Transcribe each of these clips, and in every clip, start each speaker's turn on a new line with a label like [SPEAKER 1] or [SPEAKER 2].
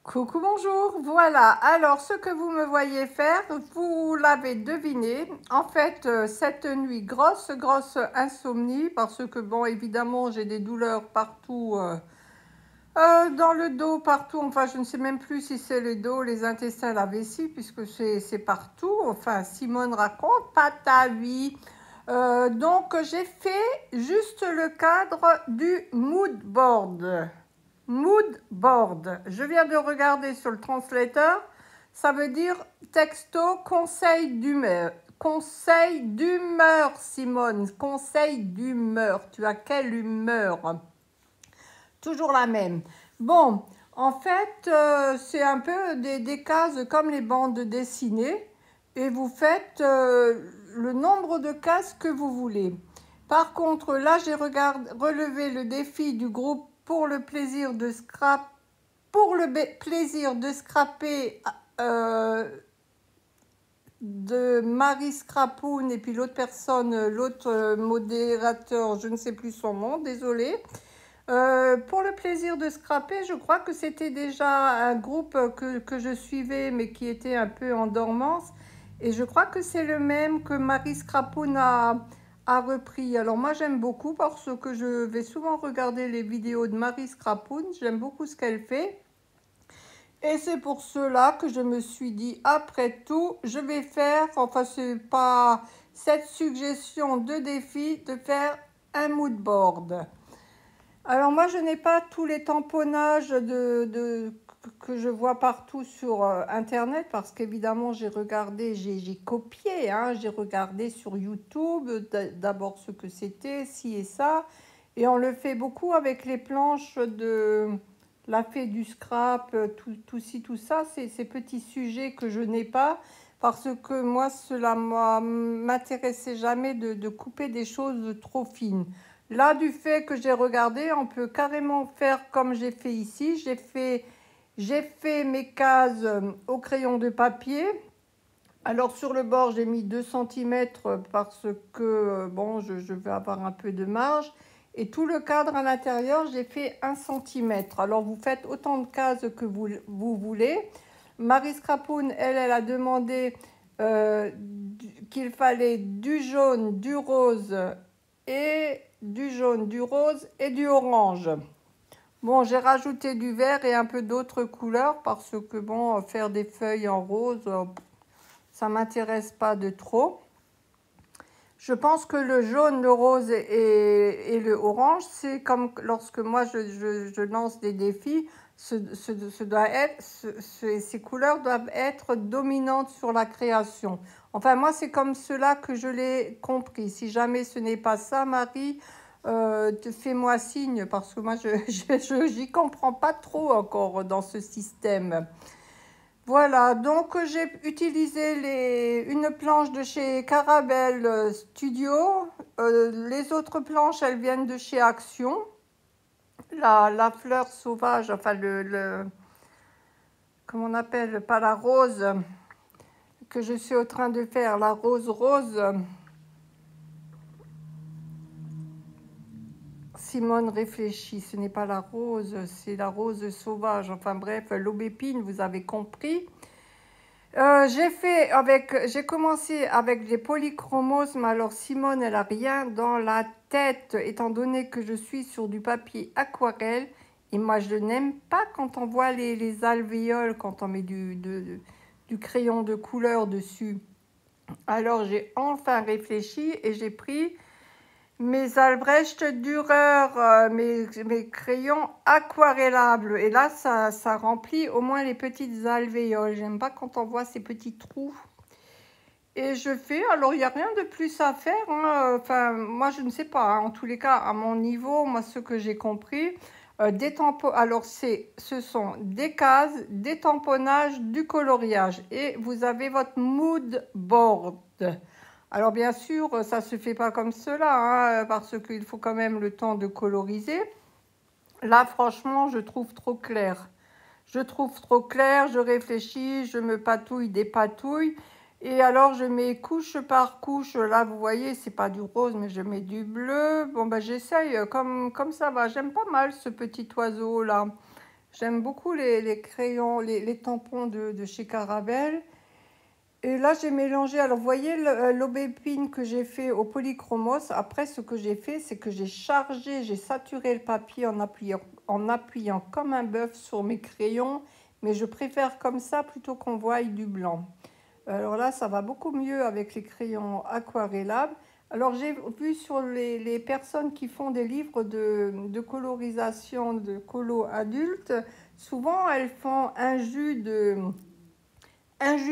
[SPEAKER 1] Coucou, bonjour. Voilà, alors ce que vous me voyez faire, vous l'avez deviné. En fait, cette nuit, grosse insomnie, parce que bon, évidemment, j'ai des douleurs partout, dans le dos, partout. Enfin, je ne sais même plus si c'est le dos, les intestins, la vessie, puisque c'est partout. Enfin, Simone raconte, pas ta vie. Donc, j'ai fait juste le cadre du mood board. Mood board. Je viens de regarder sur le translator. Ça veut dire texto conseil d'humeur. Conseil d'humeur, Simone. Conseil d'humeur. Tu as quelle humeur? Toujours la même. Bon, en fait, c'est un peu des cases comme les bandes dessinées. Et vous faites le nombre de cases que vous voulez. Par contre, là, j'ai relevé le défi du groupe pour le plaisir de scraper de Marie Scrapoun et puis l'autre personne, l'autre modérateur, je ne sais plus son nom, désolé. Pour le plaisir de scraper, je crois que c'était déjà un groupe que je suivais mais qui était un peu en dormance. Et je crois que c'est le même que Marie Scrapoun a repris. Alors moi j'aime beaucoup parce que je vais souvent regarder les vidéos de Marie Scrapoun. J'aime beaucoup ce qu'elle fait. Et c'est pour cela que je me suis dit, après tout, je vais faire, enfin c'est pas cette suggestion de défi, de faire un mood board. Alors moi, je n'ai pas tous les tamponnages que je vois partout sur Internet parce qu'évidemment, j'ai regardé, j'ai copié, hein, j'ai regardé sur YouTube d'abord ce que c'était, ci et ça. Et on le fait beaucoup avec les planches de la fée du scrap, tout ci, tout ça. C'est ces petits sujets que je n'ai pas parce que moi, cela m'intéressait jamais de couper des choses trop fines. Là, du fait que j'ai regardé, on peut carrément faire comme j'ai fait ici. J'ai fait mes cases au crayon de papier. Alors sur le bord, j'ai mis 2 cm parce que bon, je veux avoir un peu de marge. Et tout le cadre à l'intérieur, j'ai fait 1 cm. Alors vous faites autant de cases que vous voulez. Marie Scrapoun, elle a demandé qu'il fallait du jaune, du rose et du rose et du orange. Bon, j'ai rajouté du vert et un peu d'autres couleurs parce que bon, faire des feuilles en rose, ça m'intéresse pas de trop. Je pense que le jaune, le rose et le orange, c'est comme lorsque moi je lance des défis, ces couleurs doivent être dominantes sur la création. Enfin, moi, c'est comme cela que je l'ai compris. Si jamais ce n'est pas ça, Marie, fais-moi signe parce que moi, j'y comprends pas trop encore dans ce système. Voilà, donc j'ai utilisé une planche de chez Caramel Studio. Les autres planches, elles viennent de chez Action. La fleur sauvage, enfin comment on appelle, pas la rose que je suis en train de faire, la rose rose. Simone réfléchit, ce n'est pas la rose, c'est la rose sauvage. Enfin bref, l'aubépine, vous avez compris. J'ai commencé avec des polychromos, mais alors Simone, elle a rien dans la tête, étant donné que je suis sur du papier aquarelle. Et moi, je n'aime pas quand on voit les alvéoles, quand on met du crayon de couleur dessus. Alors, j'ai enfin réfléchi et j'ai pris mes Albrecht Dürer, mes crayons aquarellables. Et là, ça remplit au moins les petites alvéoles. J'aime pas quand on voit ces petits trous. Et je fais, alors il n'y a rien de plus à faire, hein. Enfin, moi je ne sais pas, hein. En tous les cas, à mon niveau, moi ce que j'ai compris, alors ce sont des cases, des tamponnages, du coloriage. Et vous avez votre mood board. Alors bien sûr, ça ne se fait pas comme cela, hein, parce qu'il faut quand même le temps de coloriser. Là, franchement, je trouve trop clair. Je trouve trop clair, je réfléchis, je me patouille des patouilles. Et alors, je mets couche par couche. Là, vous voyez, c'est pas du rose, mais je mets du bleu. Bon, ben, j'essaye comme ça va. J'aime pas mal ce petit oiseau-là. J'aime beaucoup les crayons, les tampons de chez Caravelle. Et là, j'ai mélangé. Alors, vous voyez l'aubépine que j'ai fait au polychromos. Après, ce que j'ai fait, c'est que j'ai chargé, j'ai saturé le papier en appuyant comme un bœuf sur mes crayons. Mais je préfère comme ça plutôt qu'on voie du blanc. Alors là, ça va beaucoup mieux avec les crayons aquarellables. Alors, j'ai vu sur les personnes qui font des livres de colorisation, de colo adulte, souvent elles font un jus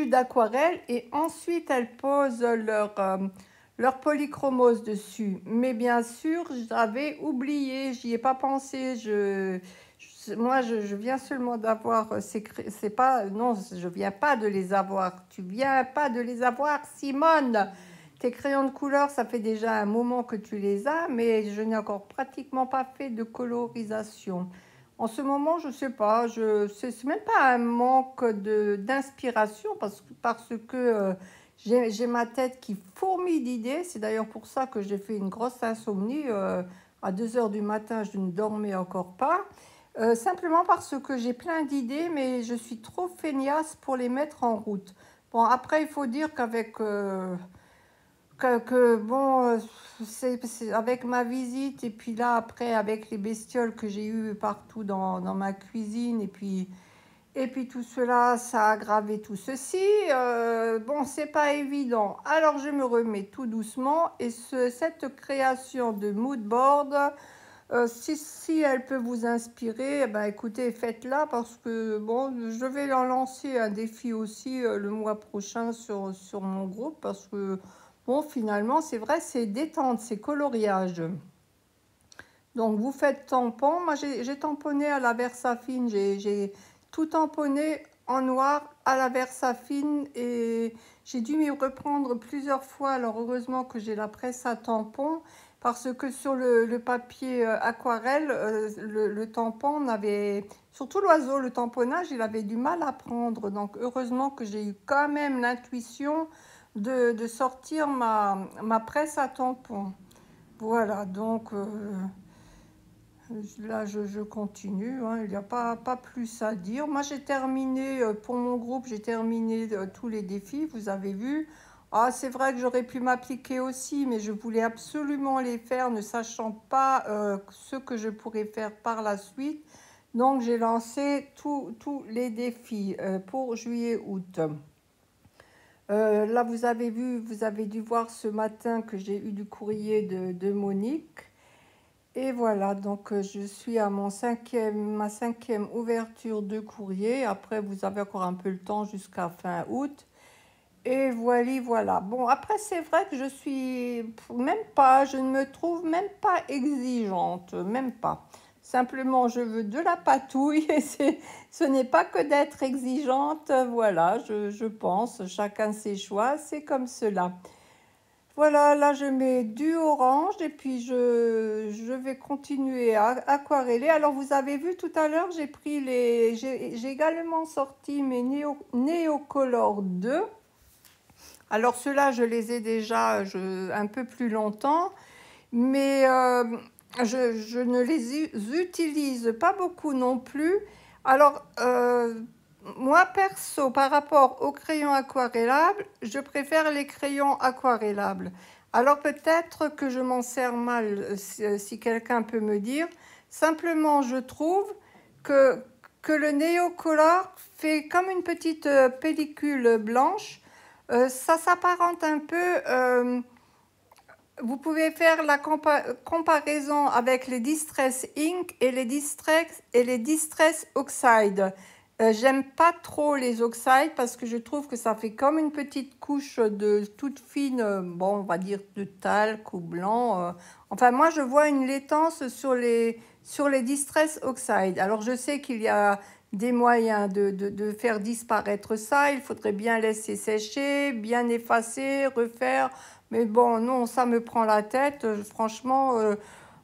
[SPEAKER 1] d'aquarelle et ensuite elles posent leur polychromose dessus. Mais bien sûr, j'avais oublié, j'y ai pas pensé. Moi, je viens seulement d'avoir c'est pas non, je viens pas de les avoir. Tu viens pas de les avoir, Simone. Tes crayons de couleur, ça fait déjà un moment que tu les as, mais je n'ai encore pratiquement pas fait de colorisation. En ce moment, je sais pas, c'est même pas un manque d'inspiration parce que j'ai ma tête qui fourmille d'idées. C'est d'ailleurs pour ça que j'ai fait une grosse insomnie. À 2 heures du matin, je ne dormais encore pas. Simplement parce que j'ai plein d'idées, mais je suis trop feignasse pour les mettre en route. Bon, après, il faut dire qu'avec bon, avec ma visite et puis là après avec les bestioles que j'ai eues partout dans ma cuisine et puis tout cela, ça a aggravé tout ceci. Bon, c'est pas évident. Alors je me remets tout doucement et cette création de mood board, si elle peut vous inspirer, eh ben écoutez, faites-la parce que bon, je vais en lancer un défi aussi le mois prochain sur mon groupe parce que bon, finalement, c'est vrai, c'est détente, c'est coloriage. Donc vous faites tampon. Moi, j'ai tamponné à la Versafine. J'ai tout tamponné en noir à la Versafine et j'ai dû m'y reprendre plusieurs fois. Alors heureusement que j'ai la presse à tampon parce que sur le papier aquarelle, le tampon n'avait... Surtout l'oiseau, le tamponnage, il avait du mal à prendre. Donc heureusement que j'ai eu quand même l'intuition de sortir ma presse à tampon. Voilà, donc... là, je continue, hein, il n'y a pas plus à dire. Moi, j'ai terminé, pour mon groupe, j'ai terminé tous les défis, vous avez vu. Ah, c'est vrai que j'aurais pu m'appliquer aussi, mais je voulais absolument les faire, ne sachant pas ce que je pourrais faire par la suite. Donc, j'ai lancé tous les défis pour juillet-août. Là, vous avez vu, vous avez dû voir ce matin que j'ai eu du courrier de Monique. Et voilà, donc je suis à ma cinquième ouverture de courrier. Après, vous avez encore un peu le temps jusqu'à fin août. Et voilà. Bon, après, c'est vrai que je suis même pas, je ne me trouve même pas exigeante, même pas. Simplement, je veux de la patouille et ce n'est pas que d'être exigeante. Voilà, je pense, chacun ses choix, c'est comme cela. Voilà, là je mets du orange et puis je vais continuer à aquareller. Alors vous avez vu tout à l'heure, j'ai également sorti mes Neocolor 2. Alors ceux-là, je les ai déjà un peu plus longtemps, mais je ne les utilise pas beaucoup non plus. Alors, moi, perso, par rapport aux crayons aquarellables, je préfère les crayons aquarellables. Alors peut-être que je m'en sers mal, si quelqu'un peut me dire. Simplement, je trouve que, que le Neocolor fait comme une petite pellicule blanche. Ça s'apparente un peu... vous pouvez faire la comparaison avec les Distress Ink et les Distress Oxide. J'aime pas trop les oxydes parce que je trouve que ça fait comme une petite couche de toute fine, bon, on va dire de talc ou blanc. Enfin, moi, je vois une laitance sur les Distress Oxide. Alors, je sais qu'il y a des moyens de faire disparaître ça. Il faudrait bien laisser sécher, bien effacer, refaire. Mais bon, non, ça me prend la tête. Franchement,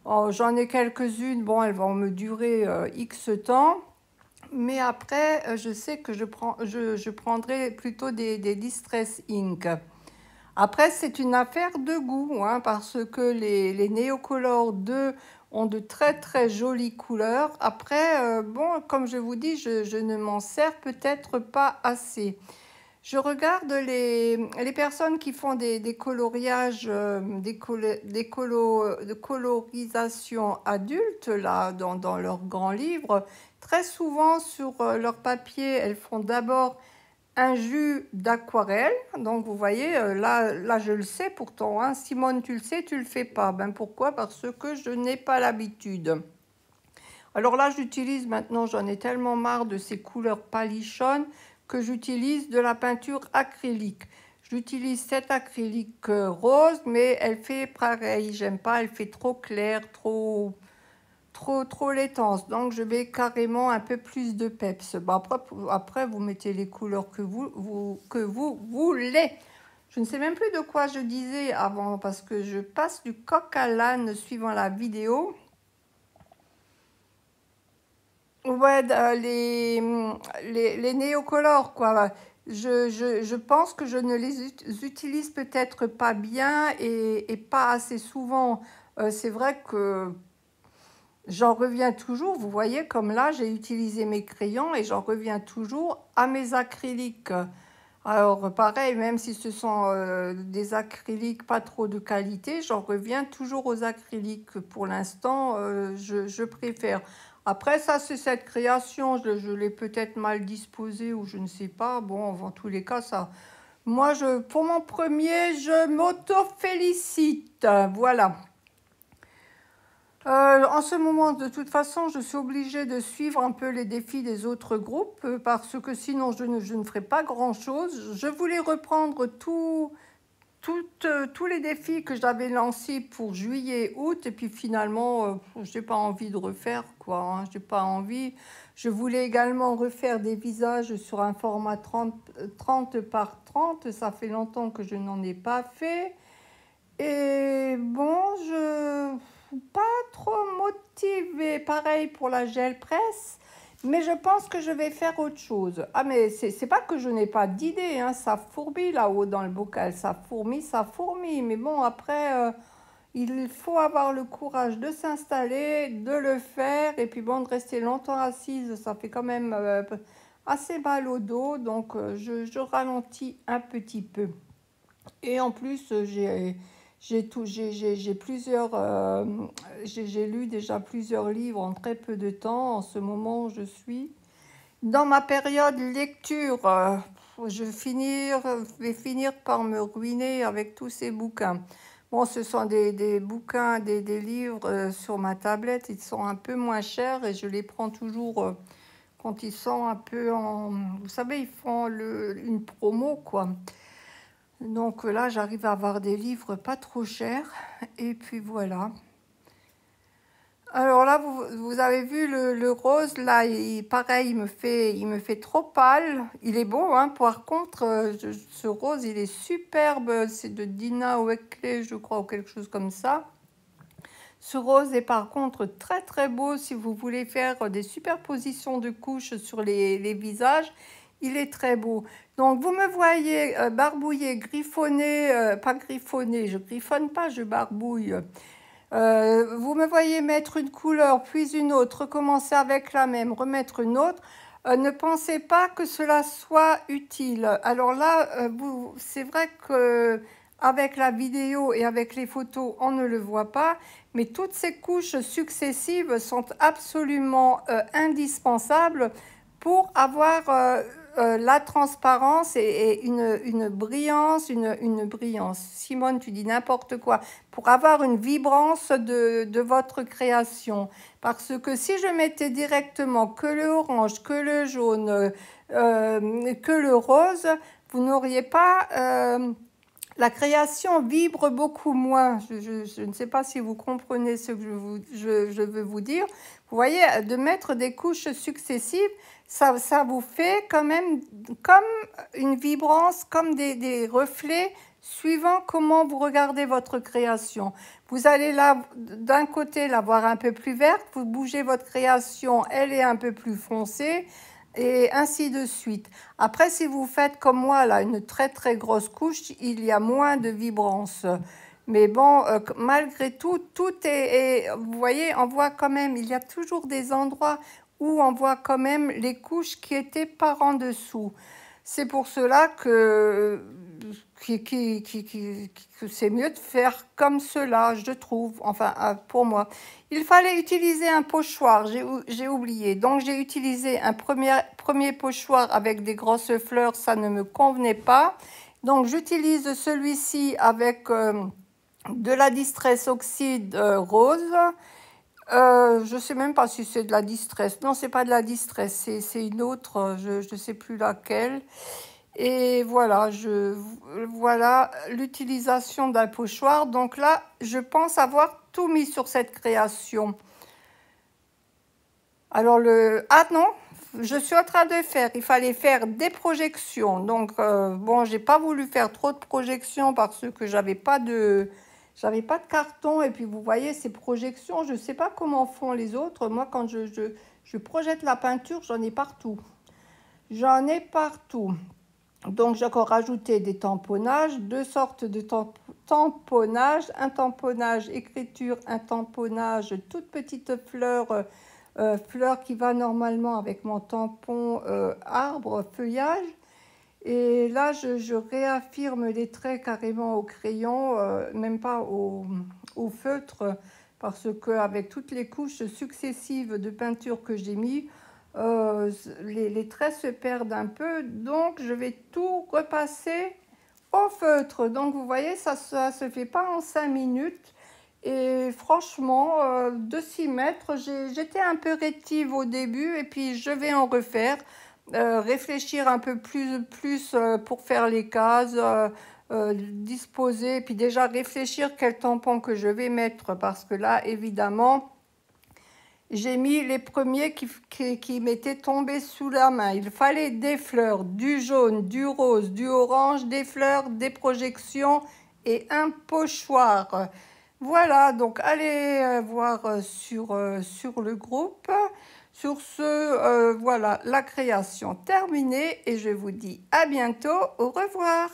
[SPEAKER 1] oh, j'en ai quelques-unes. Bon, elles vont me durer X temps. Mais après, je sais que je prendrai plutôt des Distress Ink. Après, c'est une affaire de goût, hein, parce que les Neocolor 2 ont de très très jolies couleurs. Après, bon, comme je vous dis, je ne m'en sers peut-être pas assez. Je regarde les personnes qui font des coloriages, de colorisation adultes, là, dans leurs grands livres. Très souvent, sur leur papier, elles font d'abord un jus d'aquarelle. Donc, vous voyez, là, je le sais pourtant, hein. Simone, tu le sais, tu le fais pas. Ben, pourquoi? Parce que je n'ai pas l'habitude. Alors là, j'utilise maintenant, j'en ai tellement marre de ces couleurs palichonnes que j'utilise de la peinture acrylique. J'utilise cette acrylique rose, mais elle fait pareil. J'aime pas, elle fait trop clair, trop laitance. Donc, je mets carrément un peu plus de peps. Bon, après, vous mettez les couleurs que vous voulez. Je ne sais même plus de quoi je disais avant parce que je passe du coq à l'âne suivant la vidéo. Ouais, les néocolores, quoi. Je pense que je ne les utilise peut-être pas bien et pas assez souvent. C'est vrai que j'en reviens toujours. Vous voyez, comme là, j'ai utilisé mes crayons et j'en reviens toujours à mes acryliques. Alors, pareil, même si ce sont des acryliques pas trop de qualité, j'en reviens toujours aux acryliques. Pour l'instant, je préfère. Après, ça, c'est cette création. Je l'ai peut-être mal disposée ou je ne sais pas. Bon, en tous les cas, ça. Moi, pour mon premier, je m'auto-félicite. Voilà. En ce moment, de toute façon, je suis obligée de suivre un peu les défis des autres groupes parce que sinon, je ne ferai pas grand-chose. Je voulais reprendre tous les défis que j'avais lancés pour juillet, août et puis finalement, je n'ai pas envie de refaire, quoi, hein, j'ai pas envie. Je voulais également refaire des visages sur un format 30 par 30. Ça fait longtemps que je n'en ai pas fait. Et bon, je suis pas trop motivée. Pareil pour la gel presse. Mais je pense que je vais faire autre chose. Ah, mais c'est pas que je n'ai pas d'idée, hein. Ça fourbit là-haut dans le bocal. Ça fourmille, ça fourmille. Mais bon, après, il faut avoir le courage de s'installer, de le faire. Et puis bon, de rester longtemps assise, ça fait quand même assez mal au dos. Donc, je ralentis un petit peu. Et en plus, j'ai plusieurs, j'ai lu déjà plusieurs livres en très peu de temps. En ce moment, je suis dans ma période lecture. Vais finir par me ruiner avec tous ces bouquins. Bon, ce sont des bouquins, des livres sur ma tablette. Ils sont un peu moins chers et je les prends toujours quand ils sont un peu en... Vous savez, ils font une promo, quoi. Donc là, j'arrive à avoir des livres pas trop chers. Et puis voilà. Alors là, vous avez vu le rose, là, pareil, il me fait trop pâle. Il est beau, hein. Par contre, ce rose, il est superbe. C'est de Dina Wakley, je crois, ou quelque chose comme ça. Ce rose est par contre très très beau si vous voulez faire des superpositions de couches sur les visages. Il est très beau. Donc vous me voyez barbouiller, griffonner, pas griffonner, je griffonne pas, je barbouille. Vous me voyez mettre une couleur, puis une autre, recommencer avec la même, remettre une autre. Ne pensez pas que cela soit utile. Alors là, c'est vrai que avec la vidéo et avec les photos, on ne le voit pas, mais toutes ces couches successives sont absolument indispensables pour avoir la transparence et une brillance, une brillance. Simone, tu dis n'importe quoi. Pour avoir une vibrance de votre création. Parce que si je mettais directement que le orange, que le jaune, que le rose, vous n'auriez pas... la création vibre beaucoup moins. Je ne sais pas si vous comprenez ce que je veux vous dire. Vous voyez, de mettre des couches successives, ça vous fait quand même comme une vibrance, comme des reflets, suivant comment vous regardez votre création. Vous allez là, d'un côté, la voir un peu plus verte, vous bougez votre création, elle est un peu plus foncée, et ainsi de suite. Après, si vous faites comme moi, là, une très très grosse couche, il y a moins de vibrance. Mais bon, malgré tout, vous voyez, on voit quand même, il y a toujours des endroits où on voit quand même les couches qui étaient par en dessous. C'est pour cela que c'est mieux de faire comme cela, je trouve, enfin pour moi. Il fallait utiliser un pochoir, j'ai oublié. Donc j'ai utilisé un premier pochoir avec des grosses fleurs, ça ne me convenait pas. Donc j'utilise celui-ci avec de la Distress Oxide rose. Je ne sais même pas si c'est de la Distress. Non, c'est pas de la Distress, c'est une autre, je ne sais plus laquelle. Et voilà, voilà l'utilisation d'un pochoir. Donc là, je pense avoir tout mis sur cette création. Alors Ah non, je suis en train de faire. Il fallait faire des projections. Donc bon, j'ai pas voulu faire trop de projections parce que j'avais pas de carton. Et puis vous voyez ces projections, je sais pas comment font les autres. Moi, quand je projette la peinture, j'en ai partout. J'en ai partout. Donc j'ai encore rajouté des tamponnages, deux sortes de tamponnages, un tamponnage écriture, un tamponnage toute petite fleur, fleur qui va normalement avec mon tampon arbre, feuillage. Et là je réaffirme les traits carrément au crayon, même pas au feutre, parce qu'avec toutes les couches successives de peinture que j'ai mis, les traits se perdent un peu, donc je vais tout repasser au feutre. Donc vous voyez, ça se fait pas en 5 minutes. Et franchement, de s'y mettre, j'étais un peu rétive au début et puis je vais en refaire. Réfléchir un peu plus pour faire les cases, disposer, puis déjà réfléchir quel tampon que je vais mettre parce que là, évidemment, j'ai mis les premiers qui m'étaient tombés sous la main. Il fallait des fleurs, du jaune, du rose, du orange, des fleurs, des projections et un pochoir. Voilà, donc allez voir sur le groupe. Sur ce, voilà, la création terminée et je vous dis à bientôt. Au revoir.